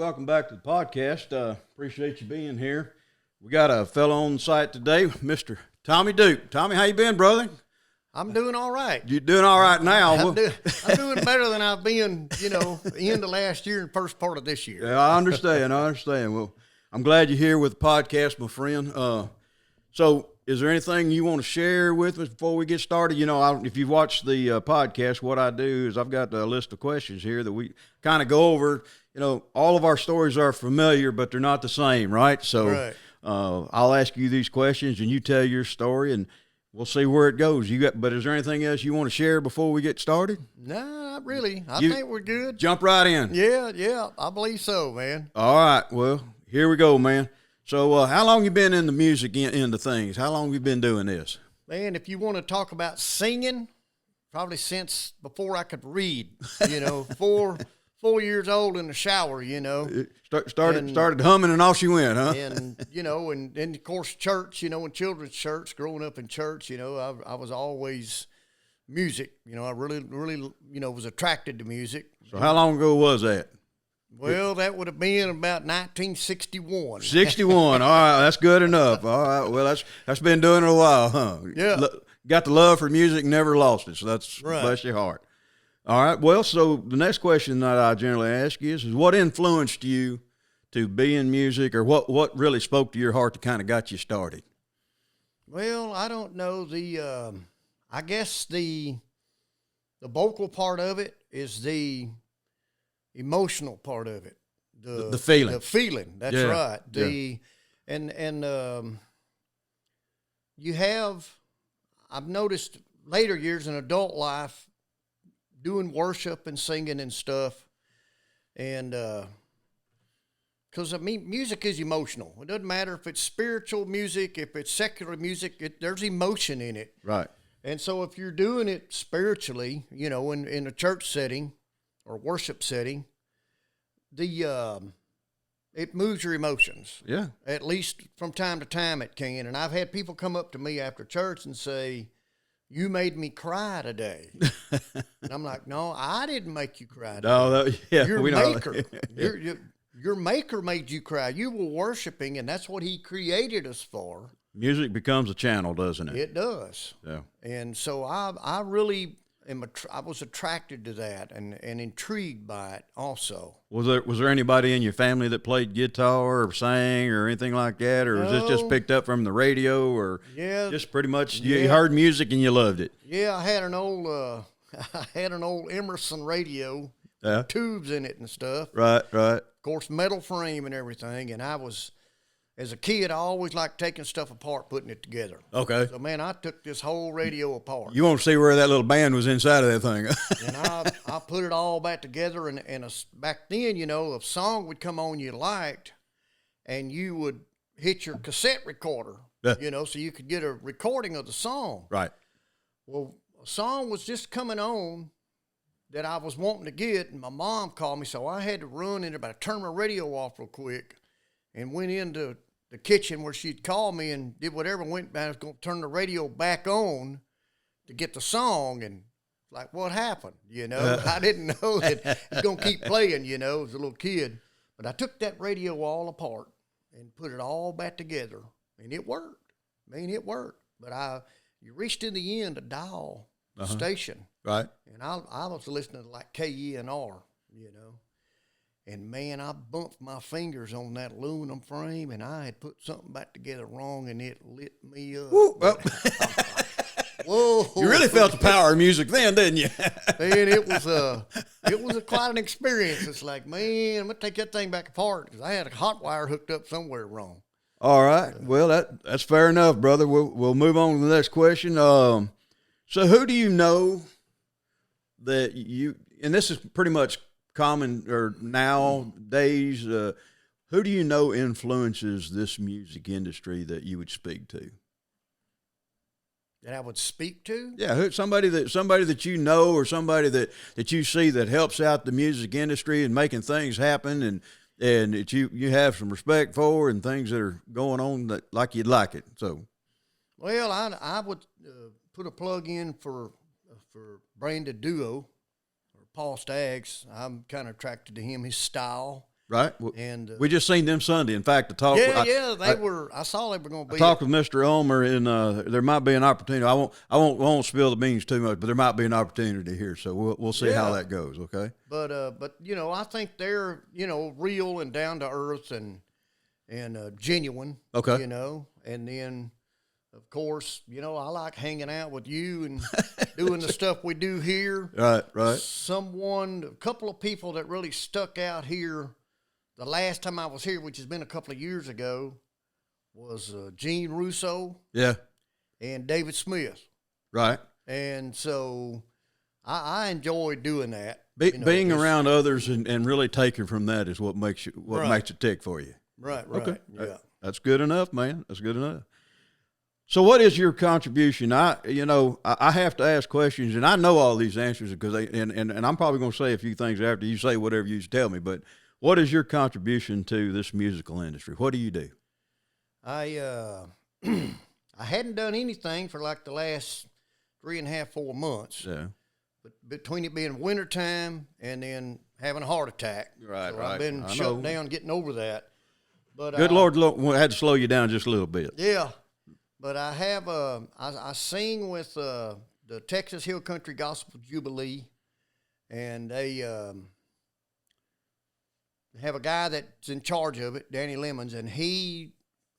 welcome back to the podcast. Appreciate you being here. We got a fellow on site today, Mr. Tommy Duke. Tommy, how you been, brother? I'm doing all right. You doing all right now? I'm doing better than I've been, the end of last year and first part of this year. Yeah, I understand. Well, I'm glad you're here with the podcast, my friend. So is there anything you want to share with us before we get started? If you've watched the podcast, what I do is I've got a list of questions here that we kind of go over. All of our stories are familiar, but they're not the same, right? So Right. I'll ask you these questions, and you tell your story, and we'll see where it goes. But is there anything else you want to share before we get started? No, not really. I think we're good. Jump right in. Yeah, I believe so, man. All right. Well, here we go, man. So how long you been in the music into things? How long you been doing this? Man, if you want to talk about singing, probably since before I could read, 4 years old in the shower, Started humming and off she went, huh? and of course church, in children's church, growing up in church, I was always music. I really, was attracted to music. So how long ago was that? Well, that would have been about 1961. 61. All right, that's good enough. All right, well, that's been doing it a while, huh? Yeah. Got the love for music, never lost it. So that's right. Bless your heart. All right. Well, so the next question that I generally ask is what influenced you to be in music, or what really spoke to your heart that kind of got you started? Well, I don't know. I guess the vocal part of it is the emotional part of it. The feeling. The feeling. That's right. I've noticed later years in adult life, doing worship and singing and stuff, and because music is emotional. It doesn't matter if it's spiritual music, if it's secular music. There's emotion in it, right? And so if you're doing it spiritually, in a church setting or worship setting, it moves your emotions. Yeah. At least from time to time it can. And I've had people come up to me after church and say, "You made me cry today." And I'm like, "No, I didn't make you cry today. No, Your maker. Yeah. Your maker made you cry. You were worshiping, and that's what he created us for." Music becomes a channel, doesn't it? It does. Yeah. And so I really I was attracted to that and intrigued by it also. Was there anybody in your family that played guitar or sang or anything like that, or was this just picked up from the radio, or just pretty much you heard music and you loved it? Yeah, I had an old Emerson radio, tubes in it and stuff. Right. Of course, metal frame and everything. And as a kid, I always liked taking stuff apart, putting it together. Okay. So, man, I took this whole radio apart. You want to see where that little band was inside of that thing. And I put it all back together. And back then, a song would come on you liked, and you would hit your cassette recorder, so you could get a recording of the song. Right. Well, a song was just coming on that I was wanting to get, and my mom called me, so I had to run in there, but I turned my radio off real quick and went into the kitchen where she'd called me and did whatever, went back. I was going to turn the radio back on to get the song, and like, what happened? I didn't know that it was going to keep playing, as a little kid. But I took that radio all apart and put it all back together, and it worked. It worked. But you reached in the end to dial the station. Right. And I was listening to like KENR, And, man, I bumped my fingers on that aluminum frame, and I had put something back together wrong, and it lit me up. Woo, well. Whoa! You really felt the power of music then, didn't you? Man, it was quite an experience. It's like, man, I'm gonna take that thing back apart because I had a hot wire hooked up somewhere wrong. All right. Well, that's fair enough, brother. We'll move on to the next question. So who do you know that and this is pretty much common or nowadays, who do you know influences this music industry that you would speak to? That I would speak to? Yeah, somebody that you know, or somebody that you see that helps out the music industry and making things happen, and that you have some respect for, and things that are going on that like you'd like it. So, well, I would put a plug in for Brandon Duo or Paul Staggs. I'm kind of attracted to him, his style. Right. And We just seen them Sunday. In fact, I saw they were going to be. I talked with Mr. Ulmer, and there might be an opportunity. I won't spill the beans too much, but there might be an opportunity here. So we'll see how that goes. Okay. But I think they're real and down to earth and genuine. Okay. And then of course I like hanging out with you and doing the stuff we do here. Right. A couple of people that really stuck out here. The last time I was here, which has been a couple of years ago, was Gene Russo. Yeah. And David Smith. Right. And so I enjoy doing that. Being around others and really taking from that is what makes it tick for you. Right. Okay. Yeah. That's good enough, man. That's good enough. So what is your contribution? I have to ask questions, and I know all these answers because and I'm probably going to say a few things after you say whatever you tell me, but what is your contribution to this musical industry? What do you do? I hadn't done anything for like the last 3.5, 4 months. Yeah. But between it being wintertime and then having a heart attack. Right. I've been shut down getting over that. But good Lord, had to slow you down just a little bit. Yeah. But I have I sing with the Texas Hill Country Gospel Jubilee, and they have a guy that's in charge of it, Danny Lemons, and he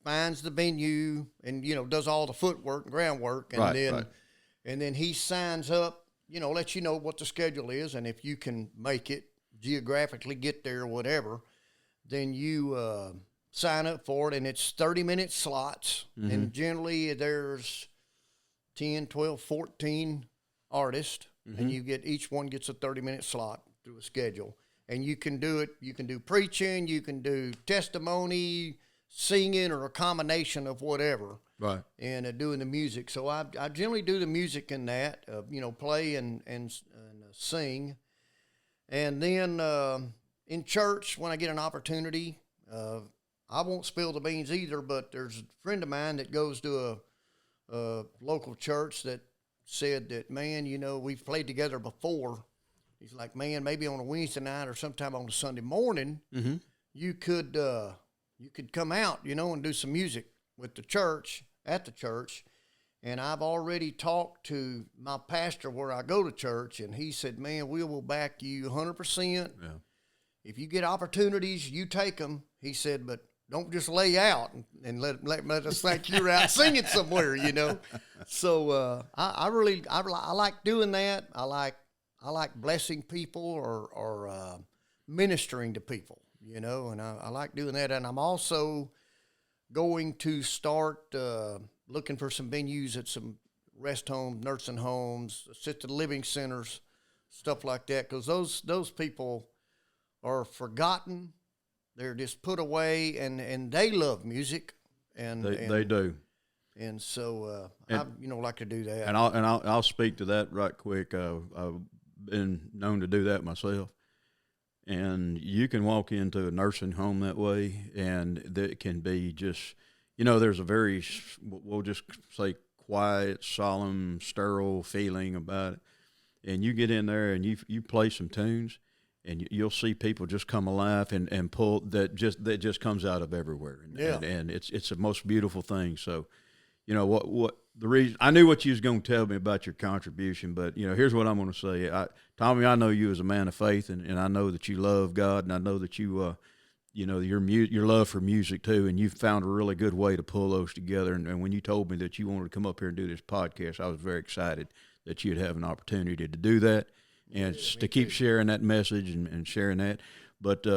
finds the venue and does all the footwork and groundwork, and then he signs up, lets you know what the schedule is, and if you can make it geographically, get there or whatever, then you sign up for it, and it's 30-minute slots, and generally there's 10, 12, 14 artists, and each one gets a 30-minute slot through a schedule. And you can do it. You can do preaching. You can do testimony, singing, or a combination of whatever. Right. And doing the music. So I generally do the music in that. Play and sing. And then in church, when I get an opportunity, I won't spill the beans either. But there's a friend of mine that goes to a local church that said that, man, we've played together before. He's like, man, maybe on a Wednesday night or sometime on a Sunday morning, you could come out, and do some music with the church, at the church. And I've already talked to my pastor where I go to church, and he said, man, we will back you 100%. Yeah. If you get opportunities, you take them. He said, but don't just lay out and let us think you're out singing somewhere, So I like doing that. I like blessing people or ministering to people, and I like doing that. And I'm also going to start looking for some venues at some rest homes, nursing homes, assisted living centers, stuff like that, because those people are forgotten. They're just put away, and they love music, and they do. And so I like to do that. And I'll speak to that right quick. I've been known to do that myself. And you can walk into a nursing home that way, and that can be just, there's a very, we'll just say, quiet, solemn, sterile feeling about it. And you get in there and you play some tunes, and you'll see people just come alive and pull that just comes out of everywhere. And it's the most beautiful thing. So, what the reason I knew what you was going to tell me about your contribution, but here's what I'm going to say. Tommy, I know you as a man of faith, and I know that you love God, and I know that you, your love for music too, and you've found a really good way to pull those together. And when you told me that you wanted to come up here and do this podcast, I was very excited that you'd have an opportunity to do that, and to keep sharing that message and sharing that. But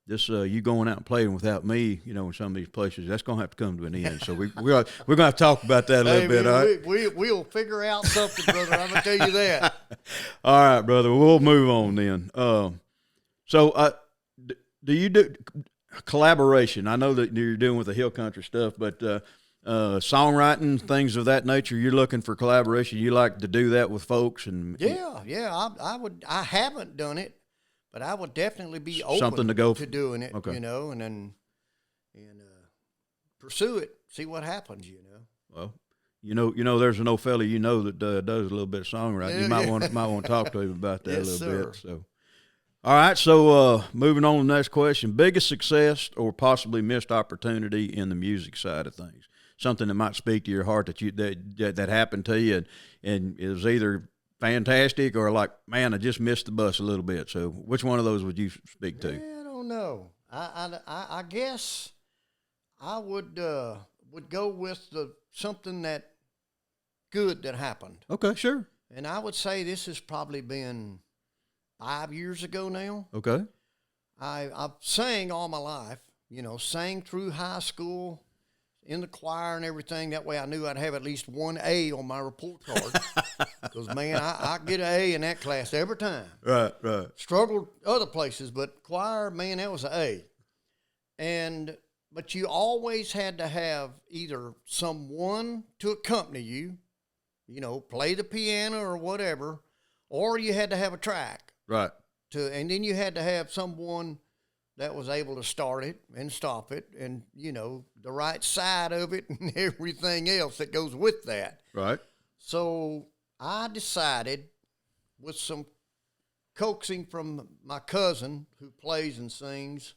this you going out and playing without me, in some of these places, that's going to have to come to an end. So we're going to have to talk about that a little bit. All right? We'll figure out something, brother. I'm going to tell you that. All right, brother. We'll move on then. So do you do collaboration? I know that you're doing with the Hill Country stuff, but songwriting, things of that nature, you're looking for collaboration. You like to do that with folks? Yeah. I haven't done it. But I would definitely be open to doing it, okay. And pursue it, see what happens, Well, there's an old fella that does a little bit of songwriting. You might want to talk to him about that a little bit. So, All right, so moving on to the next question. Biggest success or possibly missed opportunity in the music side of things? Something that might speak to your heart that happened to you, and it was either fantastic or like, man, I just missed the bus a little bit. So which one of those would you speak to? I don't know. I guess I would go with something that good that happened. Okay, sure. And I would say this has probably been 5 years ago now. Okay. I've sang all my life, sang through high school, in the choir and everything. That way I knew I'd have at least one A on my report card. Because, man, I get an A in that class every time. Right. Struggled other places, but choir, man, that was an A. But you always had to have either someone to accompany you, play the piano or whatever, or you had to have a track. Right. And then you had to have someone that was able to start it and stop it and, the right side of it and everything else that goes with that. Right. So I decided, with some coaxing from my cousin who plays and sings,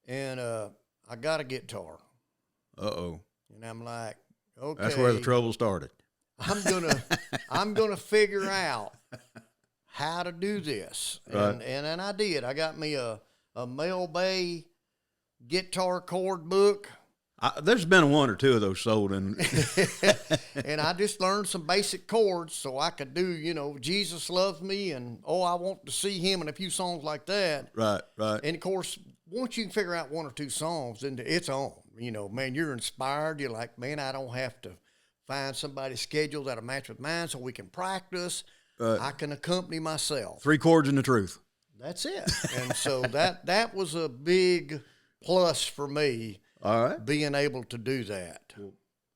and I got a guitar. Uh-oh. And I'm like, okay. That's where the trouble started. I'm gonna figure out how to do this. Right. And I did. I got me a Mel Bay guitar chord book. There's been one or two of those sold in. And I just learned some basic chords so I could do, Jesus Loves Me and Oh, I Want to See Him and a few songs like that. Right. And, of course, once you can figure out one or two songs, then it's on. Man, you're inspired. You're like, man, I don't have to find somebody's schedule that'll match with mine so we can practice. Right. I can accompany myself. 3 chords and the truth. That's it. And so that was a big plus for me. All right. Being able to do that.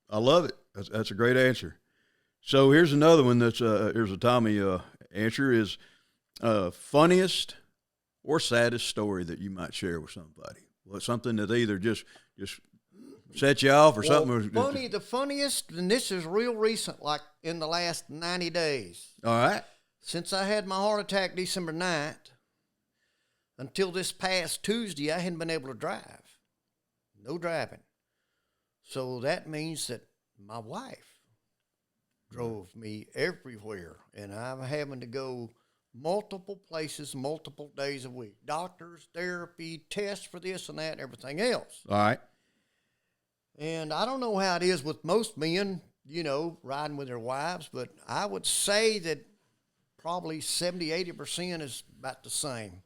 I love it. That's a great answer. So here's another one here's a Tommy answer is funniest or saddest story that you might share with somebody. Well, something that either just set you off or something. The funniest, and this is real recent, like in the last 90 days. All right. Since I had my heart attack December 9th, until this past Tuesday, I hadn't been able to drive. No driving. So that means that my wife drove me everywhere, and I'm having to go multiple places, multiple days a week. Doctors, therapy, tests for this and that, and everything else. All right. And I don't know how it is with most men, riding with their wives, but I would say that probably 70, 80% is about the same.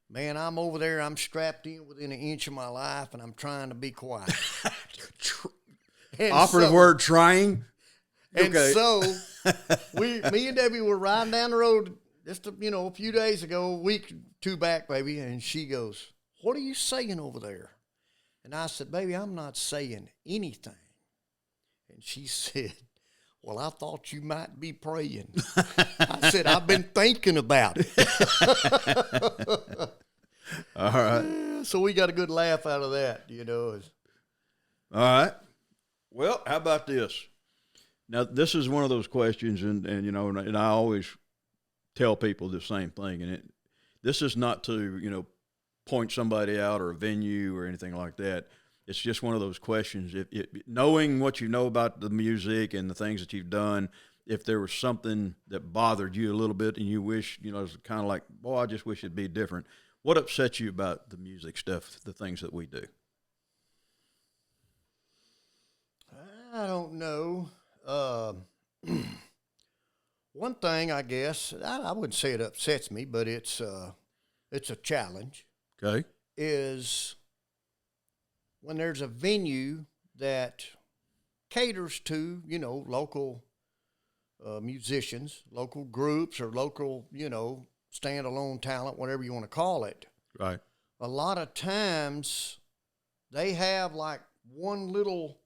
Man, I'm over there, I'm strapped in within an inch of my life, and I'm trying to be quiet. Operative word, trying. And okay. So, me and Debbie were riding down the road just, a few days ago, a week or two back, baby, and she goes, "What are you saying over there?" And I said, "Baby, I'm not saying anything." And she said, "Well, I thought you might be praying." I said, "I've been thinking about it." All right. So we got a good laugh out of that, All right. Well, how about this? Now, this is one of those questions, and I always tell people the same thing, and this is not to, point somebody out or a venue or anything like that. It's just one of those questions. If knowing what you know about the music and the things that you've done, if there was something that bothered you a little bit and you wish, it's kind of like, boy, I just wish it'd be different. What upsets you about the music stuff, the things that we do? I don't know. One thing, I guess, I wouldn't say it upsets me, but it's a challenge. Okay. Is when there's a venue that caters to, local musicians, local groups, or local, standalone talent, whatever you want to call it. Right. A lot of times they have like one little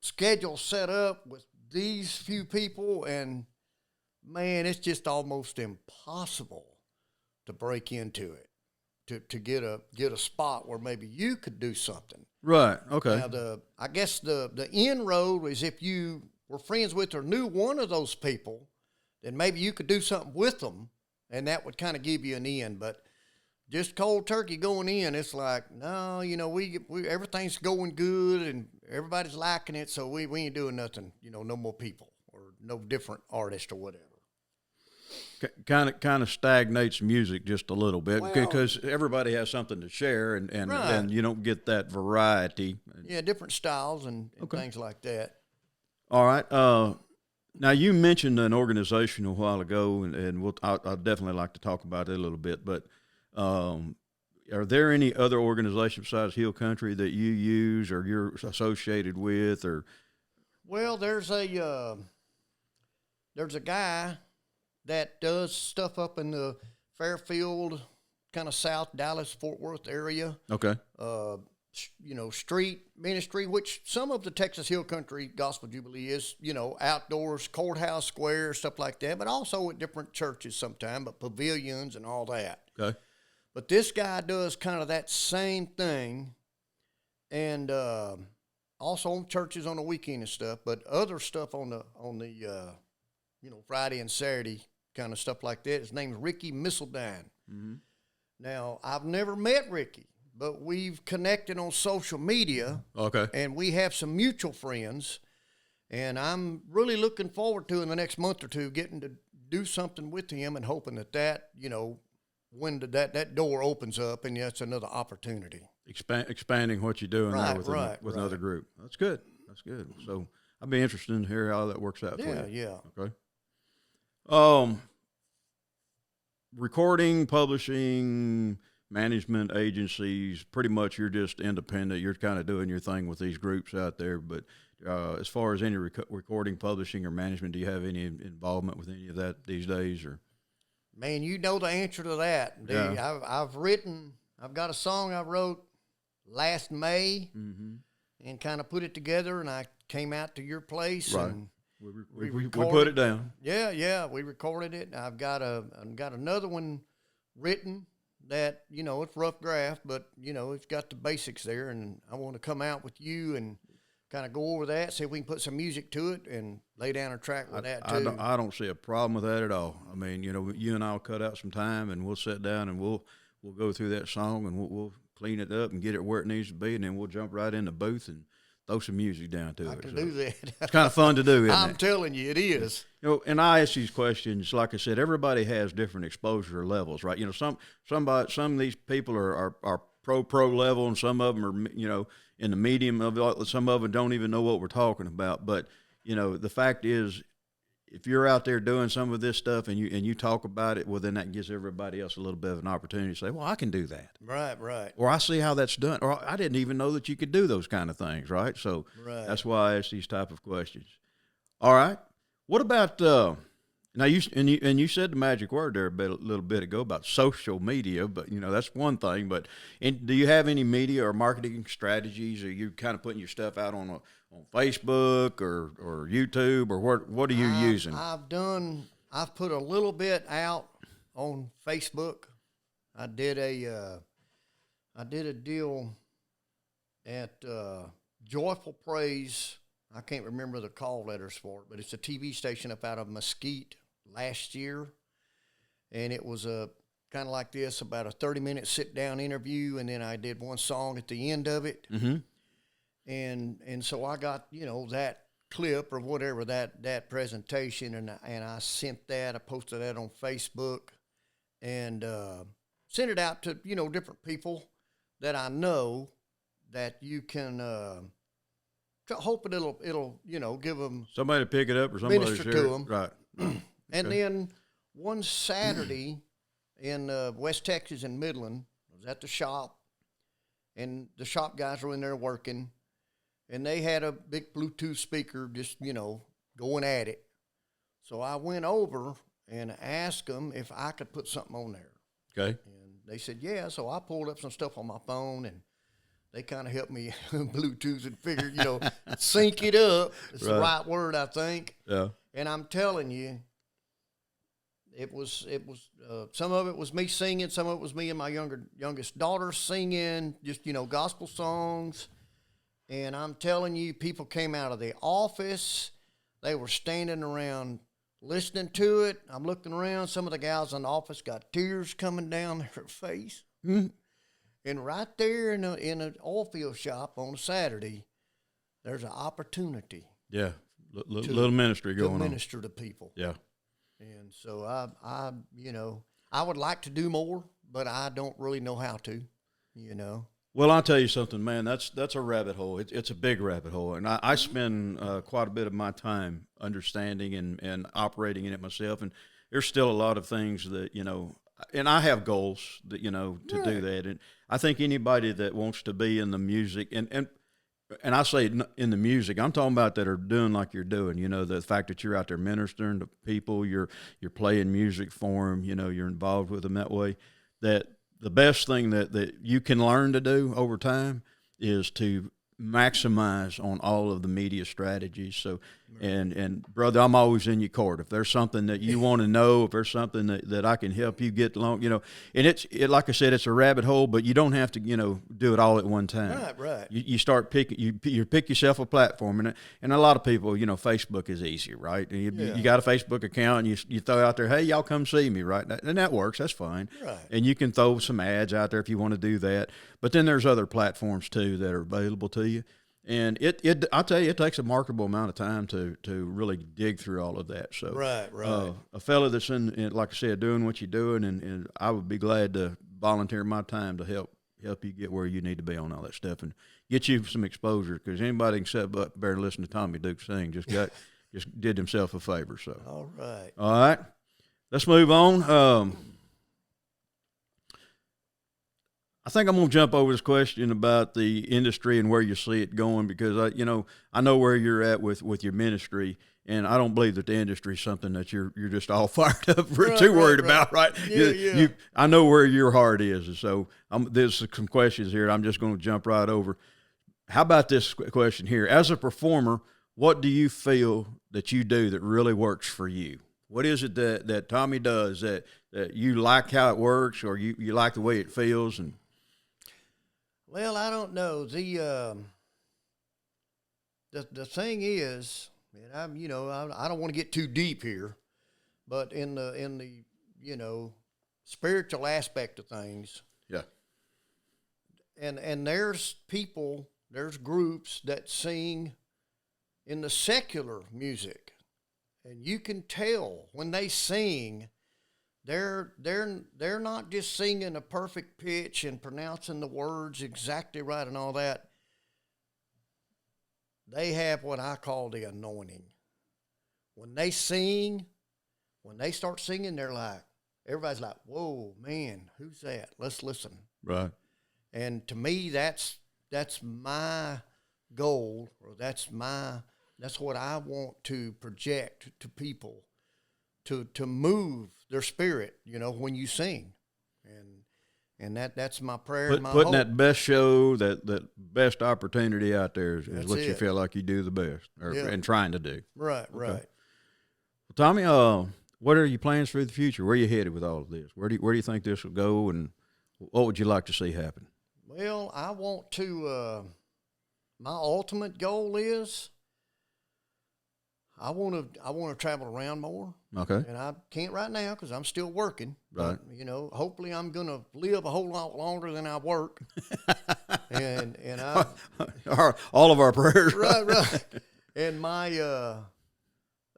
schedule set up with these few people, and man, it's just almost impossible to break into it, to get a spot where maybe you could do something. Right. Okay. Now I guess the inroad is if you were friends with or knew one of those people, then maybe you could do something with them and that would kind of give you an end. But just cold turkey going in, it's like, no, you know, we everything's going good and everybody's liking it, so we ain't doing nothing, you know, no more people or no different artist or whatever. Kind of stagnates music just a little bit Well, because everybody has something to share, and right. you don't get that variety. Yeah, different styles and Okay. things like that. All right. Now you mentioned an organization a while ago, and I'd definitely like to talk about it a little bit. But are there any other organizations besides Hill Country that you use or you're associated with? Or Well, there's a guy that does stuff up in the Fairfield, kind of South Dallas, Fort Worth area. okay, You know, street ministry, which some of the Texas Hill Country Gospel Jubilee is, you know, outdoors, courthouse square, stuff like that, but also at different churches sometime, but pavilions and all that. okay, But this guy does kind of that same thing, and also on churches on the weekend and stuff, but other stuff on the you know, Friday and Saturday kind of stuff like that. His name's Ricky Misseldine. mm-hmm. Now, I've never met Ricky, but we've connected on social media, okay. and we have some mutual friends, and I'm really looking forward to in the next month or two getting to do something with him and hoping that you know, when that door opens up and that's another opportunity. Expanding what you're doing there with another group. That's good. That's good. So I'd be interested in hear how that works out for you. Yeah. Okay. Recording, publishing, management agencies, pretty much you're just independent. You're kind of doing your thing with these groups out there. But as far as any recording, publishing, or management, do you have any involvement with any of that these days? Or Man, you know the answer to that. Yeah. I've got a song I wrote last May mm-hmm. and kind of put it together, and I came out to your place Right. and we put it down. Yeah, we recorded it. I've got another one written that, you know, it's rough draft, but, you know, it's got the basics there, and I want to come out with you and kind of go over that, see if we can put some music to it and lay down a track with that too. I don't see a problem with that at all. I mean, you know, you and I'll cut out some time and we'll sit down and we'll go through that song and we'll clean it up and get it where it needs to be, and then we'll jump right in the booth and throw some music down to it. I can do that. It's kind of fun to do, isn't I'm it? telling you, it is. You know, and I ask these questions, like I said, everybody has different exposure levels, right? You know, some of these people are pro level, and some of them are, you know, in the medium of it. Some of them don't even know what we're talking about. But, you know, the fact is, if you're out there doing some of this stuff and you talk about it, well, then that gives everybody else a little bit of an opportunity to say, well, I can do that. Right. Or I see how that's done. Or I didn't even know that you could do those kind of things, right? So That's why I ask these type of questions. All right. What about now? You said the magic word there a little bit ago about social media, but you know that's one thing. But do you have any media or marketing strategies? Are you kind of putting your stuff out on Facebook or YouTube, or what are you using? I've put a little bit out on Facebook. I did a deal at Joyful Praise. I can't remember the call letters for it, but it's a TV station up out of Mesquite last year, and it was a kind of like this, about a 30-minute sit-down interview, and then I did one song at the end of it. Mm-hmm. And so I got, you know, that clip or whatever, that presentation, and I sent that. I posted that on Facebook and sent it out to, you know, different people that I know that you can hoping it'll you know, give them somebody to pick it up or somebody minister to to share them. Right. And then one Saturday in West Texas in Midland, I was at the shop, and the shop guys were in there working, and they had a big Bluetooth speaker just, you know, going at it. So I went over and asked them if I could put something on there. Okay. And they said, yeah. So I pulled up some stuff on my phone, and they kind of helped me Bluetooth and figure, you know, sync it up. It's the right word, I think. Yeah. And I'm telling you, it was some of it was me singing, some of it was me and my youngest daughter singing, just, you know, gospel songs. And I'm telling you, people came out of the office. They were standing around listening to it. I'm looking around. Some of the guys in the office got tears coming down their face. Mm-hmm. And right there in an oil field shop on a Saturday, there's an opportunity. Yeah, little ministry going on. To minister to people. Yeah. And so I I would like to do more, but I don't really know how to, Well, I'll tell you something, man. That's a rabbit hole. It's a big rabbit hole, and I spend quite a bit of my time understanding and operating in it myself. And there's still a lot of things that and I have goals that to do that. And I think anybody that wants to be in the music and I say in the music, I'm talking about that are doing like you're doing. The fact that you're out there ministering to people, you're playing music for them. You're involved with them that way. That the best thing that you can learn to do over time is to maximize on all of the media strategies. So, and brother, I'm always in your court. If there's something that you want to know, if there's something that I can help you get along, and it's like I said, it's a rabbit hole, but you don't have to, do it all at one time. Right. You start picking, you pick yourself a platform, and a lot of people, Facebook is easy, right? You got a Facebook account, and you throw out there, hey, y'all come see me, right? And that works. That's fine. Right. And you can throw some ads out there if you want to do that. But then there's other platforms too that are available to you. And I'll tell you, it takes a remarkable amount of time to really dig through all of that. So right. A fella that's in, like I said, doing what you're doing, and I would be glad to volunteer my time to help you get where you need to be on all that stuff and get you some exposure. Because anybody can sit up there and listen to Tommy Duke sing just did himself a favor. So all right, let's move on. I think I'm going to jump over this question about the industry and where you see it going, because I know where you're at with your ministry, and I don't believe that the industry is something that you're just all fired up too worried about, right? Yeah. I know where your heart is, and so there's some questions here. I'm just going to jump right over. How about this question here? As a performer, what do you feel that you do that really works for you? What is it that Tommy does that you like how it works, or you like the way it feels? And well, I don't know. The thing is, and I don't want to get too deep here, but in the spiritual aspect of things, yeah. And there's groups that sing in the secular music, and you can tell when they sing. They're not just singing a perfect pitch and pronouncing the words exactly right and all that. They have what I call the anointing. When they start singing, everybody's like, whoa, man, who's that? Let's listen. Right. And to me, that's my goal, or that's what I want to project to people, to move their spirit, when you sing, and that's my prayer. And my putting hope. That best show, that best opportunity out there is what you it. feel like you do the best, and trying to do. Right. Well, Tommy, what are your plans for the future? Where are you headed with all of this? Where do you think this will go, and what would you like to see happen? Well, I want to. My ultimate goal is I want to travel around more. Okay. And I can't right now because I'm still working. Right. But, hopefully I'm going to live a whole lot longer than I work. and all of our prayers. Right. And my,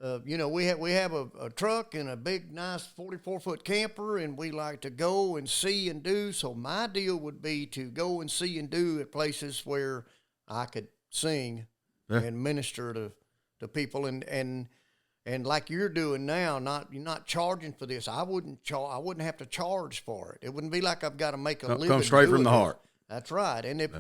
we have a truck and a big, nice 44-foot camper, and we like to go and see and do. So my deal would be to go and see and do at places where I could sing and minister to people, and like you're doing now, you're not charging for this. I wouldn't have to charge for it. It wouldn't be like I've got to make a living. Come straight from the heart. That's right. And if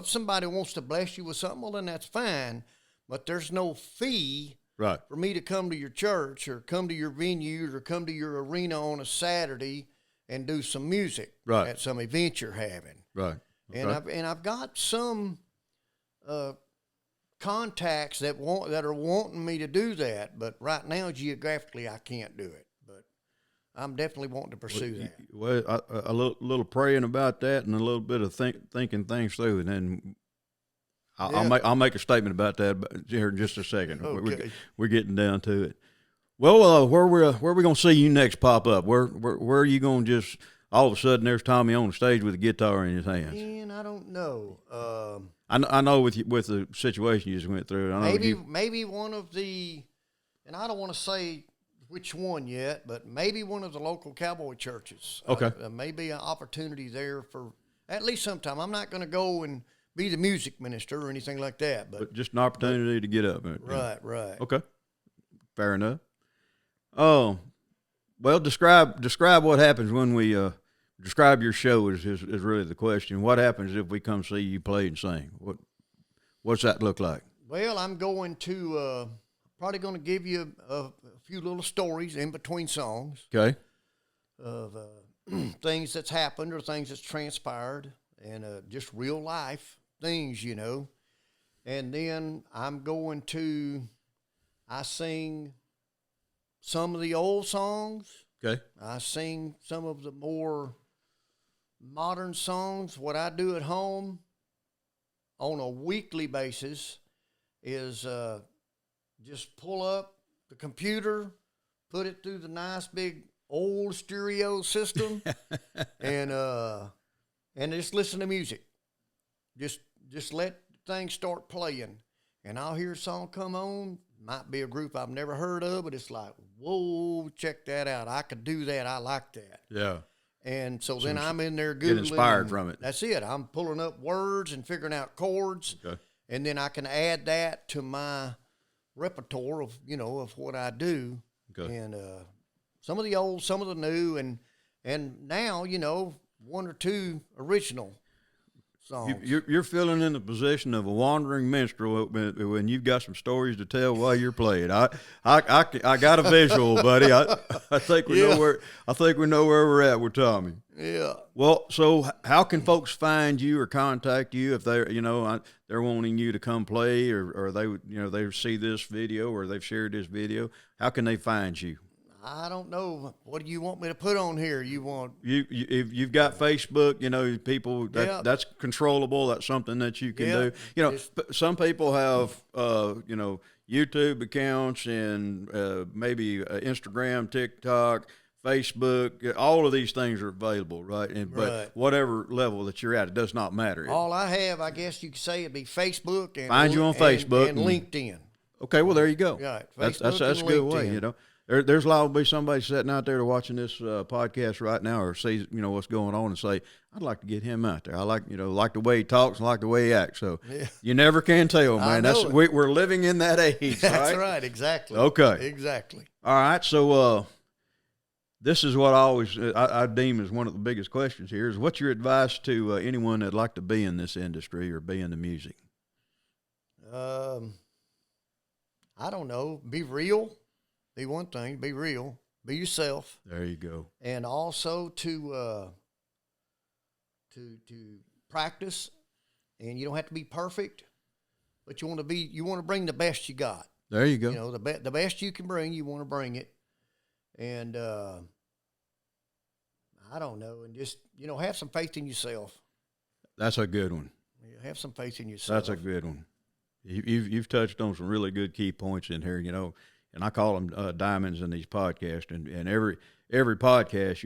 somebody wants to bless you with something, well, then that's fine. But there's no fee right for me to come to your church or come to your venue or come to your arena on a Saturday and do some music at some event you're having. Right. Okay. And I've got some contacts that are wanting me to do that, but right now geographically I can't do it. But I'm definitely wanting to pursue that. Well, a little praying about that and a little bit of thinking things through, and then I'll make a statement about that here in just a second. Okay. We're getting down to it. Well, where we gonna see you next pop up? Where are you gonna just all of a sudden there's Tommy on the stage with a guitar in his hands? And I don't know. I know with the situation you just went through. I know Maybe one of the, and I don't want to say which one yet, but maybe one of the local cowboy churches. Okay. Maybe an opportunity there for at least sometime. I'm not going to go and be the music minister or anything like that, but just an opportunity to get up. Right. Okay. Fair enough. Oh, well, describe what happens when we describe your show is really the question. What happens if we come see you play and sing? What's that look like? Well, I'm going to probably going to give you a few little stories in between songs. Okay. Of things that's happened or things that's transpired and just real life things, you know. And then I sing some of the old songs. Okay. I sing some of the more modern songs. What I do at home on a weekly basis is just pull up the computer, put it through the nice big old stereo system, and just listen to music. Just let things start playing, and I'll hear a song come on. Might be a group I've never heard of, but it's like, whoa, check that out. I could do that. I like that. Yeah. And so then I'm in there Googling. Get inspired from it. That's it. I'm pulling up words and figuring out chords. Okay. And then I can add that to my repertoire of what I do. Okay. And some of the old, some of the new, and now, one or two original songs. You're feeling in the position of a wandering minstrel when you've got some stories to tell while you're playing. I got a visual, buddy. I think we know where we're at with Tommy. Yeah. Well, so how can folks find you or contact you if they're they're wanting you to come play or they see this video or they've shared this video? How can they find you? I don't know. What do you want me to put on here? You if you've got Facebook, people that's controllable. That's something that you can do. Some people have YouTube accounts and maybe Instagram, TikTok, Facebook. All of these things are available, right? But whatever level that you're at, it does not matter. All I have, I guess you could say, it'd be Facebook and find you on Facebook and LinkedIn. Okay, well there you go. Right, that's a good way. There's liable to be somebody sitting out there watching this podcast right now, or sees what's going on, and say, "I'd like to get him out there. I like the way he talks and like the way he acts." So you never can tell, man. We're living in that age. That's right. Exactly. Okay. Exactly. All right. So this is what I deem as one of the biggest questions here: is what's your advice to anyone that'd like to be in this industry or be in the music? I don't know. Be real. Be one thing, be real, be yourself. There you go. And also to practice, and you don't have to be perfect, but you want to bring the best you got. There you go. The best you can bring, you want to bring it. And I don't know, and just have some faith in yourself. That's a good one. Yeah, have some faith in yourself. That's a good one. You've touched on some really good key points in here, and I call them diamonds in these podcasts. And every podcast,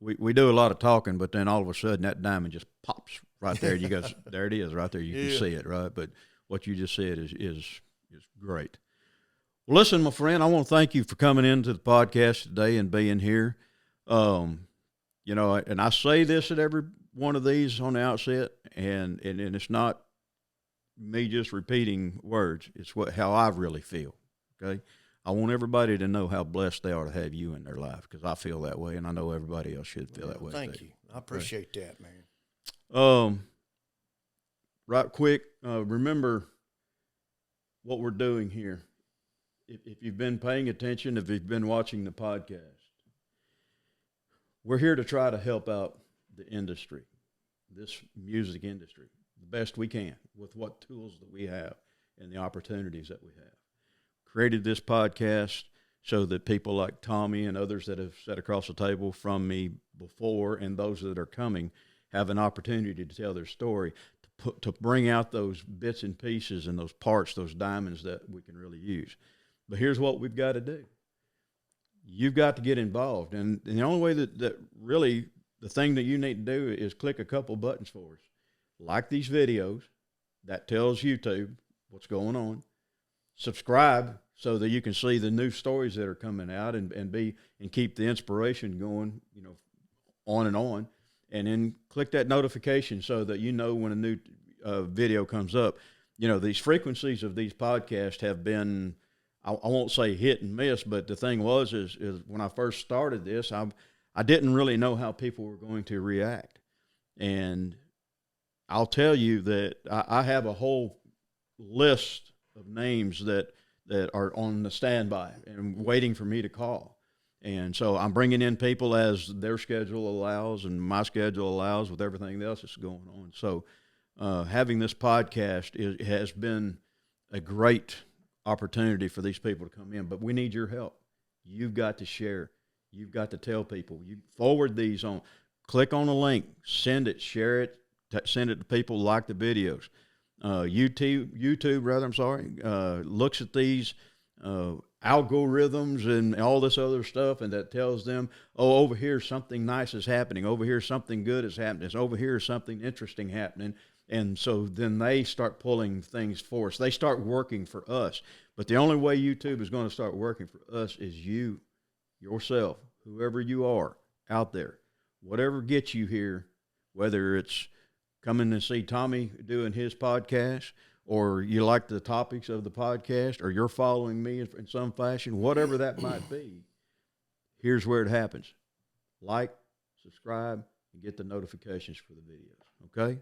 we do a lot of talking, but then all of a sudden that diamond just pops right there. You go, there it is, right there. You can see it, right? But what you just said is great. Well, listen, my friend, I want to thank you for coming into the podcast today and being here. And I say this at every one of these on the outset, and it's not me just repeating words. It's how I really feel. Okay. I want everybody to know how blessed they are to have you in their life, because I feel that way, and I know everybody else should feel that way. Thank you. I appreciate that, man. Right quick, remember what we're doing here. If you've been paying attention, if you've been watching the podcast, we're here to try to help out the industry, this music industry, the best we can with what tools that we have and the opportunities that we have. Created this podcast so that people like Tommy and others that have sat across the table from me before and those that are coming have an opportunity to tell their story, to bring out those bits and pieces and those parts, those diamonds that we can really use. But here's what we've got to do. you've got to get involved. And the only way that really the thing that you need to do is click a couple buttons for us. Like these videos, that tells YouTube what's going on. Subscribe so that you can see the new stories that are coming out and keep the inspiration going, on. And then click that notification so that you know when a new video comes up. These frequencies of these podcasts have been, I won't say hit and miss, but the thing is when I first started this, I didn't really know how people were going to react. And I'll tell you that I have a whole list of names that are on the standby and waiting for me to call. And so I'm bringing in people as their schedule allows and my schedule allows with everything else that's going on. So having this podcast has been a great opportunity for these people to come in, but we need your help. You've got to share. You've got to tell people. You forward these on. Click on the link. Send it. Share it. Send it to people who like the videos. YouTube, looks at these algorithms and all this other stuff, and that tells them, oh, over here something nice is happening. Over here something good is happening. Over here something interesting happening. And so then they start pulling things for us. They start working for us. But the only way YouTube is going to start working for us is you, yourself, whoever you are out there. Whatever gets you here, whether it's coming to see Tommy doing his podcast, or you like the topics of the podcast, or you're following me in some fashion, whatever that might be, here's where it happens. Like, subscribe, and get the notifications for the videos, okay?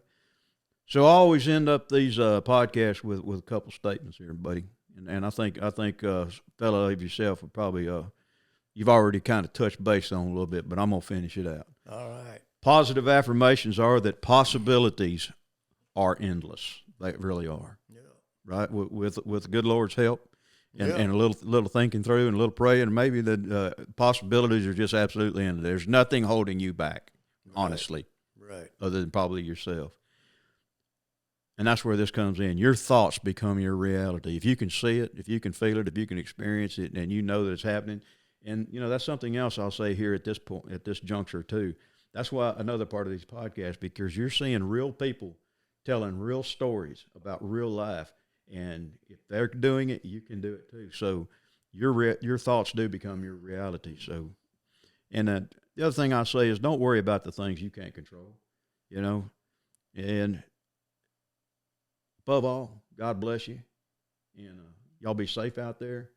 So I always end up these podcasts with a couple statements here, buddy. And I think fellow like yourself would probably, you've already kind of touched base on a little bit, but I'm going to finish it out. All right. Positive affirmations are that possibilities are endless. They really are. Yeah. Right? With the good Lord's help and a little thinking through and a little praying, and maybe the possibilities are just absolutely endless. There's nothing holding you back, honestly. Right. Other than probably yourself. And that's where this comes in. Your thoughts become your reality. If you can see it, if you can feel it, if you can experience it, and you know that it's happening. And, that's something else I'll say here at this point, at this juncture too. That's why another part of these podcasts, because you're seeing real people telling real stories about real life. And if they're doing it, you can do it too. So your thoughts do become your reality. So, and the other thing I say is don't worry about the things you can't control, and above all, God bless you, and y'all be safe out there.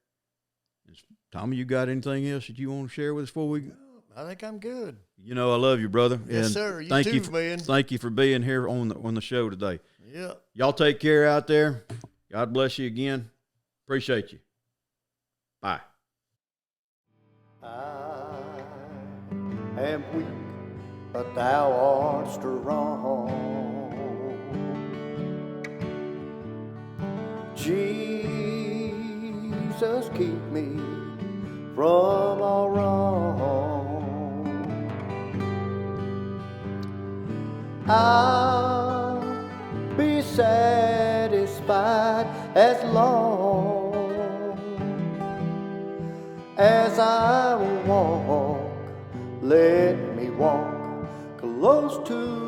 Tommy, you got anything else that you want to share with us before we go? I think I'm good. I love you, brother. Yes, and sir. Thank you, man. Thank you for being here on the show today. Yeah. Y'all take care out there. God bless you again. Appreciate you. Bye. I am weak, but thou art strong. Jesus, keep me from all wrong. I'll be satisfied as long as I walk. Let me walk close to